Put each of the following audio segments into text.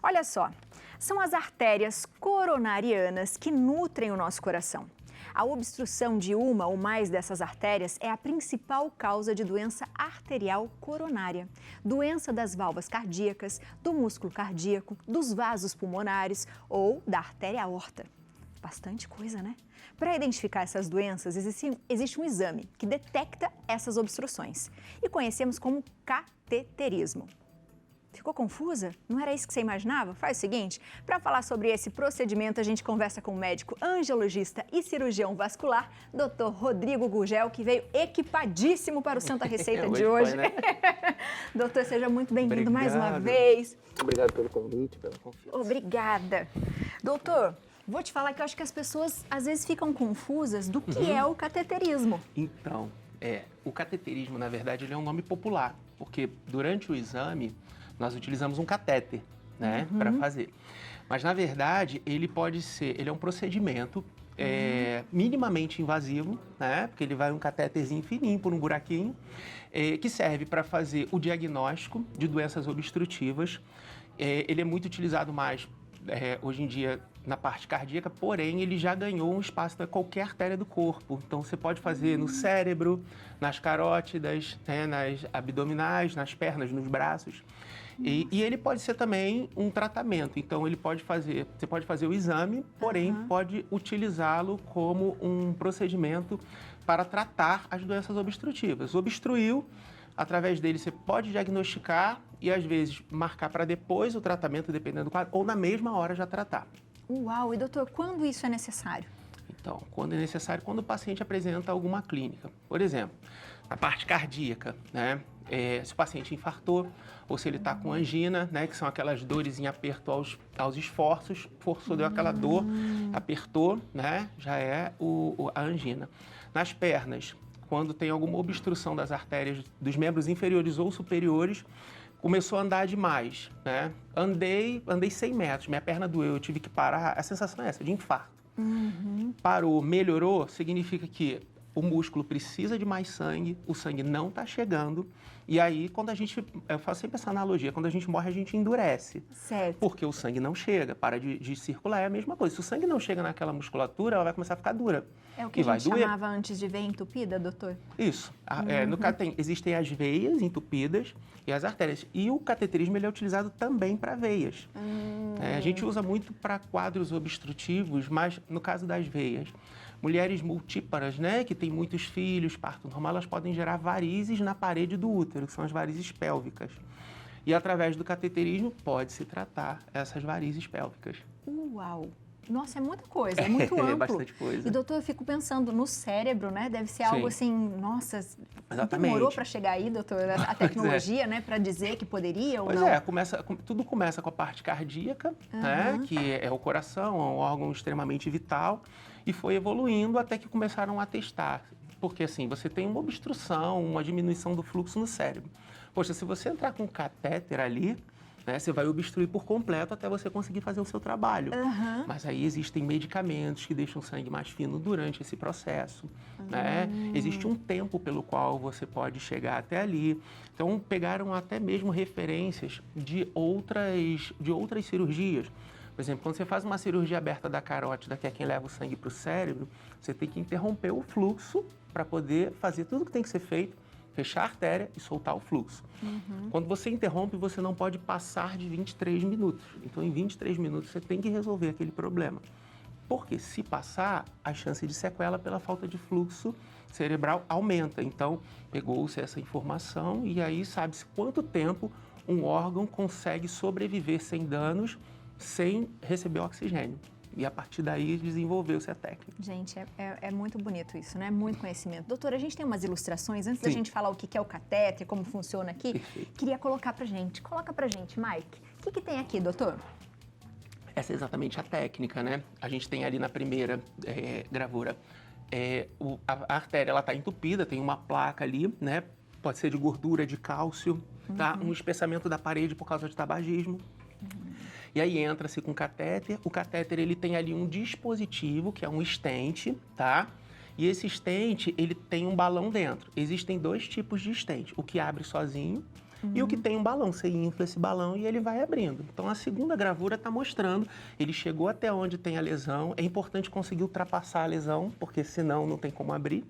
Olha só, são as artérias coronarianas que nutrem o nosso coração. A obstrução de uma ou mais dessas artérias é a principal causa de doença arterial coronária, doença das válvulas cardíacas, do músculo cardíaco, dos vasos pulmonares ou da artéria aorta. Bastante coisa, né? Para identificar essas doenças, existe um exame que detecta essas obstruções e conhecemos como cateterismo. Ficou confusa? Não era isso que você imaginava? Faz o seguinte, para falar sobre esse procedimento, a gente conversa com o médico angiologista e cirurgião vascular, Dr. Rodrigo Gurgel, que veio equipadíssimo para o Santa Receita de hoje. Foi, né? Doutor, seja muito bem-vindo mais uma vez. Obrigado pelo convite, pela confiança. Obrigada. Doutor, vou te falar que eu acho que as pessoas às vezes ficam confusas do que é o cateterismo. Então, o cateterismo, na verdade, ele é um nome popular, porque durante o exame nós utilizamos um catéter, né, para fazer. Mas, na verdade, ele é um procedimento minimamente invasivo, né, porque ele vai um catéterzinho fininho por um buraquinho, que serve para fazer o diagnóstico de doenças obstrutivas. Ele é muito utilizado mais hoje em dia na parte cardíaca, porém ele já ganhou um espaço em qualquer artéria do corpo. Então você pode fazer no cérebro, nas carótidas, né, nas abdominais, nas pernas, nos braços. E ele pode ser também um tratamento. Então você pode fazer o exame, porém pode utilizá-lo como um procedimento para tratar as doenças obstrutivas. Obstruiu, através dele você pode diagnosticar e às vezes marcar para depois o tratamento, dependendo do quadro, ou na mesma hora já tratar. Uau! E doutor, quando isso é necessário? Então, quando é necessário, quando o paciente apresenta alguma clínica. Por exemplo, a parte cardíaca, né? Se o paciente infartou ou se ele está com angina, né? Que são aquelas dores em aperto aos esforços, forçou, deu aquela dor, apertou, né? Já é a angina. Nas pernas, quando tem alguma obstrução das artérias dos membros inferiores ou superiores, começou a andar demais, né? Andei 100 metros, minha perna doeu, eu tive que parar. A sensação é essa, de infarto. Parou, melhorou, significa que o músculo precisa de mais sangue, o sangue não está chegando. E aí, eu faço sempre essa analogia, quando a gente morre, a gente endurece. Certo. Porque o sangue não chega, para de circular, é a mesma coisa. Se o sangue não chega naquela musculatura, ela vai começar a ficar dura. É o que a gente chamava antes de veia entupida, doutor? Isso. No caso, existem as veias entupidas e as artérias. E o cateterismo ele é utilizado também para veias. A gente usa muito para quadros obstrutivos, mas no caso das veias, mulheres multíparas, né, que têm muitos filhos, parto normal, elas podem gerar varizes na parede do útero, que são as varizes pélvicas. E através do cateterismo pode-se tratar essas varizes pélvicas. Uau! Nossa, é muita coisa, é muito amplo. É bastante coisa. E, doutor, eu fico pensando no cérebro, né? Deve ser algo assim, nossa, exatamente. Demorou para chegar aí, doutor, a tecnologia, né? Para dizer que poderia ou não? Tudo começa com a parte cardíaca, né? Que é o coração, é um órgão extremamente vital, e foi evoluindo até que começaram a testar. Porque, assim, você tem uma obstrução, uma diminuição do fluxo no cérebro. Poxa, se você entrar com um catéter ali, né, você vai obstruir por completo até você conseguir fazer o seu trabalho. Mas aí existem medicamentos que deixam o sangue mais fino durante esse processo. Né? Existe um tempo pelo qual você pode chegar até ali. Então, pegaram até mesmo referências de outras cirurgias. Por exemplo, quando você faz uma cirurgia aberta da carótida, que é quem leva o sangue para o cérebro, você tem que interromper o fluxo para poder fazer tudo o que tem que ser feito, fechar a artéria e soltar o fluxo. Quando você interrompe, você não pode passar de 23 minutos. Então, em 23 minutos, você tem que resolver aquele problema. Porque se passar, a chance de sequela pela falta de fluxo cerebral aumenta. Então, pegou-se essa informação e aí sabe-se quanto tempo um órgão consegue sobreviver sem danos, sem receber oxigênio. E a partir daí desenvolveu-se a técnica. Gente, é muito bonito isso, né? Muito conhecimento. Doutora, a gente tem umas ilustrações. Antes da gente falar o que é o catéter, como funciona aqui, queria colocar pra gente. Coloca pra gente, Mike. O que tem aqui, doutor? Essa é exatamente a técnica, né? A gente tem ali na primeira gravura, a artéria ela está entupida, tem uma placa ali, né? Pode ser de gordura, de cálcio, tá? Um espessamento da parede por causa de tabagismo. E aí entra-se com o catéter. O catéter, ele tem ali um dispositivo, que é um stent, tá? E esse stent, ele tem um balão dentro. Existem dois tipos de stent. O que abre sozinho E o que tem um balão, você infla esse balão e ele vai abrindo. Então, a segunda gravura está mostrando, ele chegou até onde tem a lesão. É importante conseguir ultrapassar a lesão, porque senão não tem como abrir.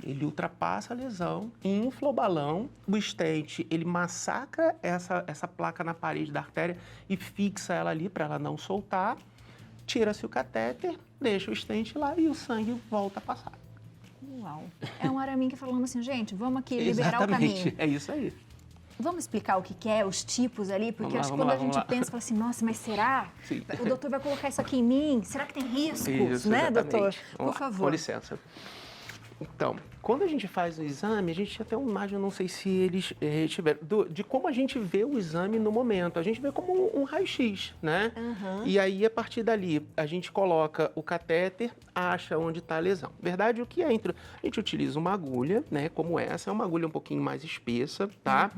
Ele ultrapassa a lesão, infla o balão, o stent, ele massacra essa placa na parede da artéria e fixa ela ali para ela não soltar. Tira-se o catéter, deixa o stent lá e o sangue volta a passar. Uau! É um araminque falando assim, gente, vamos aqui liberar o caminho. Exatamente, é isso aí. Vamos explicar o que é, os tipos ali? Porque acho que quando a gente pensa, fala assim, nossa, mas será? Sim. O doutor vai colocar isso aqui em mim? Será que tem riscos, Isso, né, exatamente. doutor? Vamos Por lá, favor. com licença. Então, quando a gente faz o exame, a gente até uma imagem, eu não sei se eles tiveram, de como a gente vê o exame no momento. A gente vê como um raio-x, né? E aí, a partir dali, a gente coloca o catéter, acha onde está a lesão. Verdade, o que é? A gente utiliza uma agulha, né? Como essa, é uma agulha um pouquinho mais espessa, tá?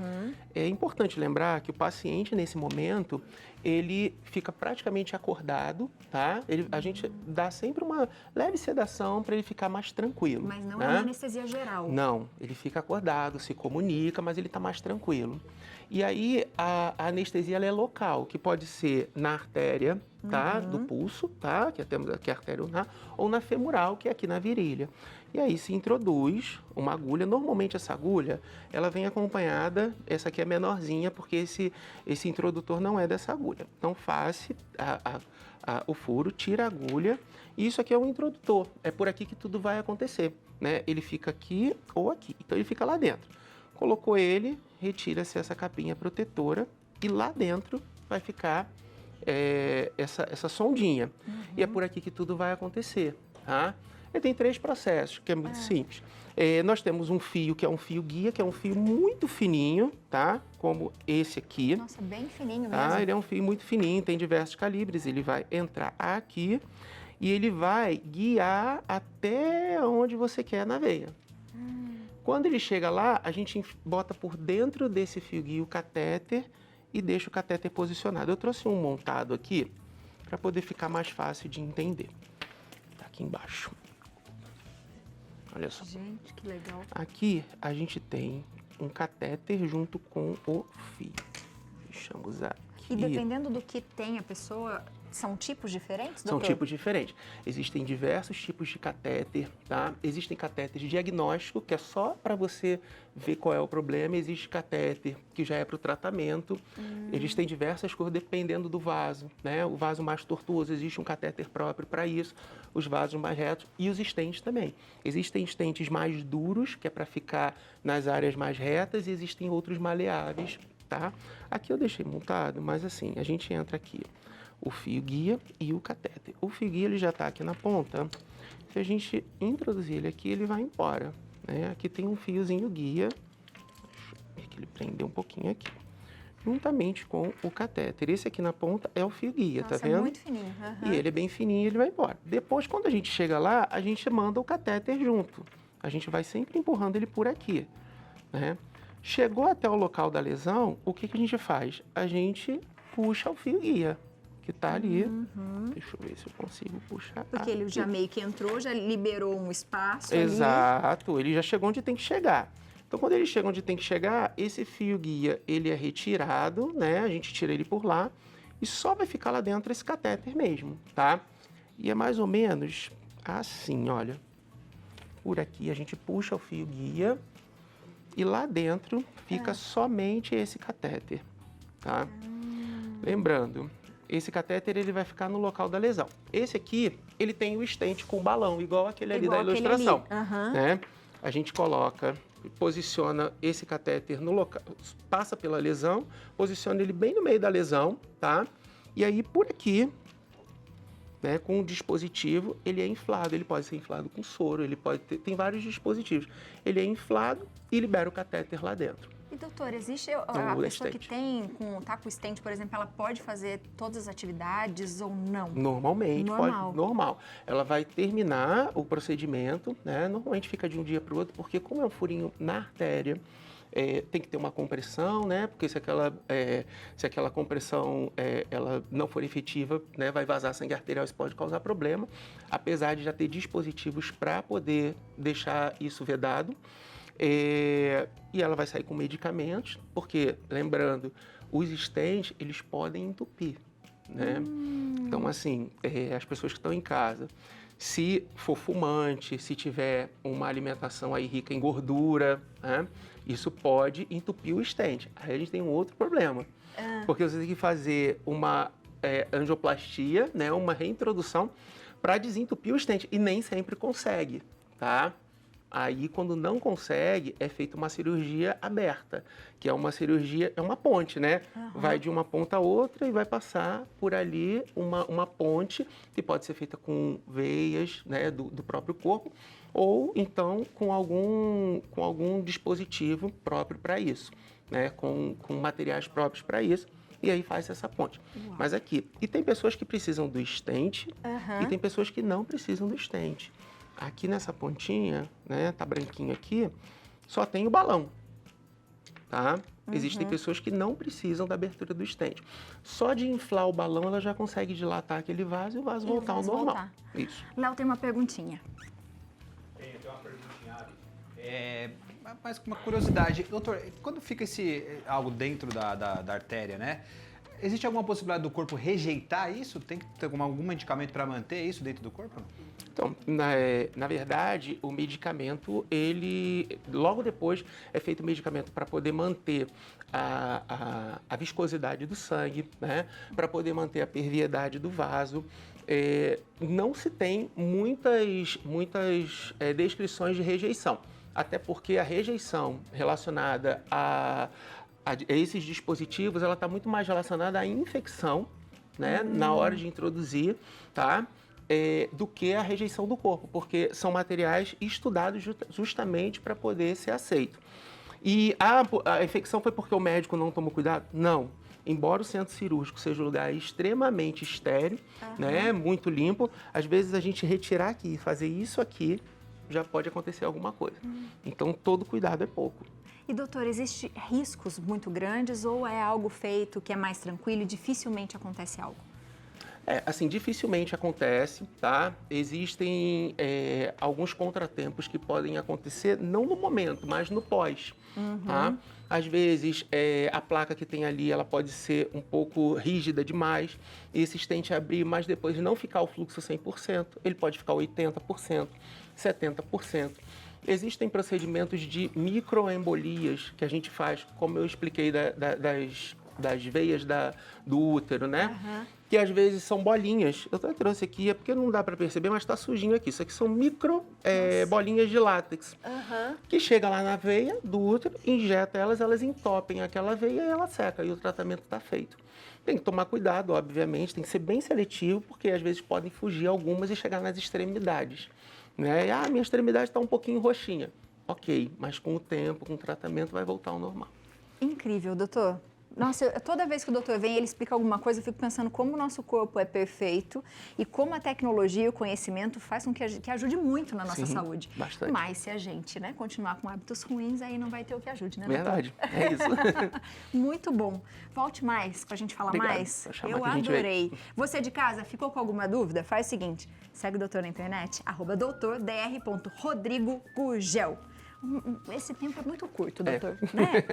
É importante lembrar que o paciente, nesse momento, ele fica praticamente acordado, tá? A gente dá sempre uma leve sedação para ele ficar mais tranquilo. Mas não né? é uma anestesia geral. Não, ele fica acordado, se comunica, mas ele está mais tranquilo. E aí, a anestesia ela é local, que pode ser na artéria, tá? Do pulso, tá? Que temos aqui a artéria ulnar, ou na femoral, que é aqui na virilha. E aí se introduz uma agulha. Normalmente essa agulha, ela vem acompanhada, essa aqui é menorzinha, porque esse introdutor não é dessa agulha. Então faz o furo, tira a agulha, e isso aqui é um introdutor. É por aqui que tudo vai acontecer, né? Ele fica aqui ou aqui, então ele fica lá dentro. Colocou ele, retira-se essa capinha protetora e lá dentro vai ficar essa sondinha. E é por aqui que tudo vai acontecer, tá? Ele tem 3 processos, que é muito simples. Nós temos um fio, que é um fio guia, que é um fio muito fininho, tá? Como esse aqui. Nossa, bem fininho Tá? mesmo. Ele é um fio muito fininho, tem diversos calibres. Ele vai entrar aqui e ele vai guiar até onde você quer na veia. Quando ele chega lá, a gente bota por dentro desse fio guia o catéter e deixa o catéter posicionado. Eu trouxe um montado aqui para poder ficar mais fácil de entender. Tá aqui embaixo. Olha só. Gente, que legal. Aqui a gente tem um catéter junto com o fio. Deixamos aqui. E dependendo do que tem a pessoa, são tipos diferentes, doutor? São tipos diferentes. Existem diversos tipos de catéter, tá? Existem catéteres diagnóstico, que é só para você ver qual é o problema. Existe catéter que já é para o tratamento. Eles têm diversas cores dependendo do vaso, né? O vaso mais tortuoso, existe um catéter próprio para isso. Os vasos mais retos e os stents também. Existem stents mais duros, que é para ficar nas áreas mais retas, e existem outros maleáveis, tá? Aqui eu deixei montado, mas assim, a gente entra aqui, o fio guia e o catéter. O fio guia ele já está aqui na ponta. Se a gente introduzir ele aqui, ele vai embora, né? Aqui tem um fiozinho guia, deixa eu ver que ele prendeu um pouquinho aqui, juntamente com o catéter. Esse aqui na ponta é o fio guia, Nossa, tá vendo? É muito fininho. E ele é bem fininho e ele vai embora. Depois, quando a gente chega lá, a gente manda o catéter junto. A gente vai sempre empurrando ele por aqui, né? Chegou até o local da lesão, o que a gente faz? A gente puxa o fio guia, que está ali. Deixa eu ver se eu consigo puxar. Porque ele já meio que entrou, já liberou um espaço Exato, ele já chegou onde tem que chegar. Então, quando ele chega onde tem que chegar, esse fio guia, ele é retirado, né? A gente tira ele por lá e só vai ficar lá dentro esse catéter mesmo, tá? E é mais ou menos assim, olha. Por aqui a gente puxa o fio guia e lá dentro fica somente esse catéter, tá? Lembrando, esse catéter ele vai ficar no local da lesão. Esse aqui, ele tem o stent com balão, igual aquele ali da ilustração, né? A gente coloca, posiciona esse catéter no local, passa pela lesão, posiciona ele bem no meio da lesão, tá? E aí por aqui, né, com o dispositivo, ele é inflado. Ele pode ser inflado com soro, ele pode ter, tem vários dispositivos. Ele é inflado e libera o catéter lá dentro. E doutor, existe a pessoa que tá com stent, por exemplo, ela pode fazer todas as atividades ou não? Normalmente, normal. Ela vai terminar o procedimento, né? Normalmente fica de um dia para o outro, porque como é um furinho na artéria, tem que ter uma compressão, né? Porque se aquela compressão ela não for efetiva, né, vai vazar sangue arterial, isso pode causar problema, apesar de já ter dispositivos para poder deixar isso vedado. E ela vai sair com medicamentos, porque, lembrando, os stents, eles podem entupir, né? Então, assim, as pessoas que estão em casa, se for fumante, se tiver uma alimentação aí rica em gordura, né? Isso pode entupir o stent. Aí a gente tem um outro problema, porque você tem que fazer uma angioplastia, né? Uma reintrodução para desentupir o stent, e nem sempre consegue, tá? Aí, quando não consegue, é feita uma cirurgia aberta, que é uma cirurgia, é uma ponte, né? Vai de uma ponta a outra e vai passar por ali uma ponte, que pode ser feita com veias, né, do próprio corpo, ou então com algum dispositivo próprio para isso, né? Com materiais próprios para isso. E aí faz essa ponte. Uau. Mas aqui, e tem pessoas que precisam do stent e tem pessoas que não precisam do stent. Aqui nessa pontinha, né, tá branquinho aqui, só tem o balão, tá? Existem pessoas que não precisam da abertura do stent. Só de inflar o balão, ela já consegue dilatar aquele vaso e o vaso voltar ao normal. Isso. Léo tem uma perguntinha. Tem uma perguntinha. Mas com uma curiosidade, doutor, quando fica algo dentro da artéria, né? Existe alguma possibilidade do corpo rejeitar isso? Tem que ter algum medicamento para manter isso dentro do corpo? Então, na verdade, o medicamento, logo depois é feito o medicamento para poder manter a viscosidade do sangue, né? Para poder manter a perviedade do vaso. Não se tem muitas descrições de rejeição, até porque a rejeição relacionada a esses dispositivos, ela está muito mais relacionada à infecção, né, na hora de introduzir, tá? Do que a rejeição do corpo, porque são materiais estudados justamente para poder ser aceito. E a infecção foi porque o médico não tomou cuidado? Não. Embora o centro cirúrgico seja um lugar extremamente estéril, né, muito limpo, às vezes a gente retirar aqui e fazer isso aqui, já pode acontecer alguma coisa. Então, todo cuidado é pouco. E, doutor, existem riscos muito grandes ou é algo feito que é mais tranquilo e dificilmente acontece algo? Assim, dificilmente acontece, tá? Existem alguns contratempos que podem acontecer, não no momento, mas no pós, tá? Às vezes, a placa que tem ali, ela pode ser um pouco rígida demais, esse stent abrir, mas depois não ficar o fluxo 100%, ele pode ficar 80%, 70%. Existem procedimentos de microembolias que a gente faz, como eu expliquei, das veias do útero, né? Que às vezes são bolinhas. Eu até trouxe aqui, porque não dá para perceber, mas está sujinho aqui. Isso aqui são bolinhas de látex. Que chega lá na veia do útero, injeta elas entopem aquela veia e ela seca. E o tratamento está feito. Tem que tomar cuidado, obviamente, tem que ser bem seletivo, porque às vezes podem fugir algumas e chegar nas extremidades. Né? Minha extremidade está um pouquinho roxinha. Ok, mas com o tempo, com o tratamento, vai voltar ao normal. Incrível, doutor. Nossa, toda vez que o doutor vem e ele explica alguma coisa, eu fico pensando como o nosso corpo é perfeito e como a tecnologia e o conhecimento faz com que ajude muito na nossa saúde. Bastante. Mas se a gente, né, continuar com hábitos ruins, aí não vai ter o que ajude, né, doutor? Verdade, é isso. Muito bom. Volte mais para a gente falar Obrigado. mais. Eu adorei. Você de casa, ficou com alguma dúvida? Faz o seguinte, segue o doutor na internet, @doutordr.rodrigogugel. Esse tempo é muito curto, doutor, né?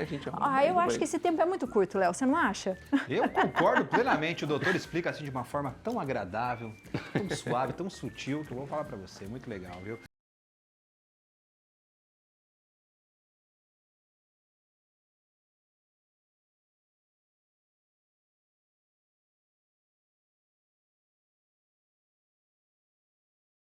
Eu acho que esse tempo é muito curto, Léo, você não acha? Eu concordo plenamente. O doutor explica assim de uma forma tão agradável, tão suave, tão sutil, que eu vou falar para você. Muito legal, viu?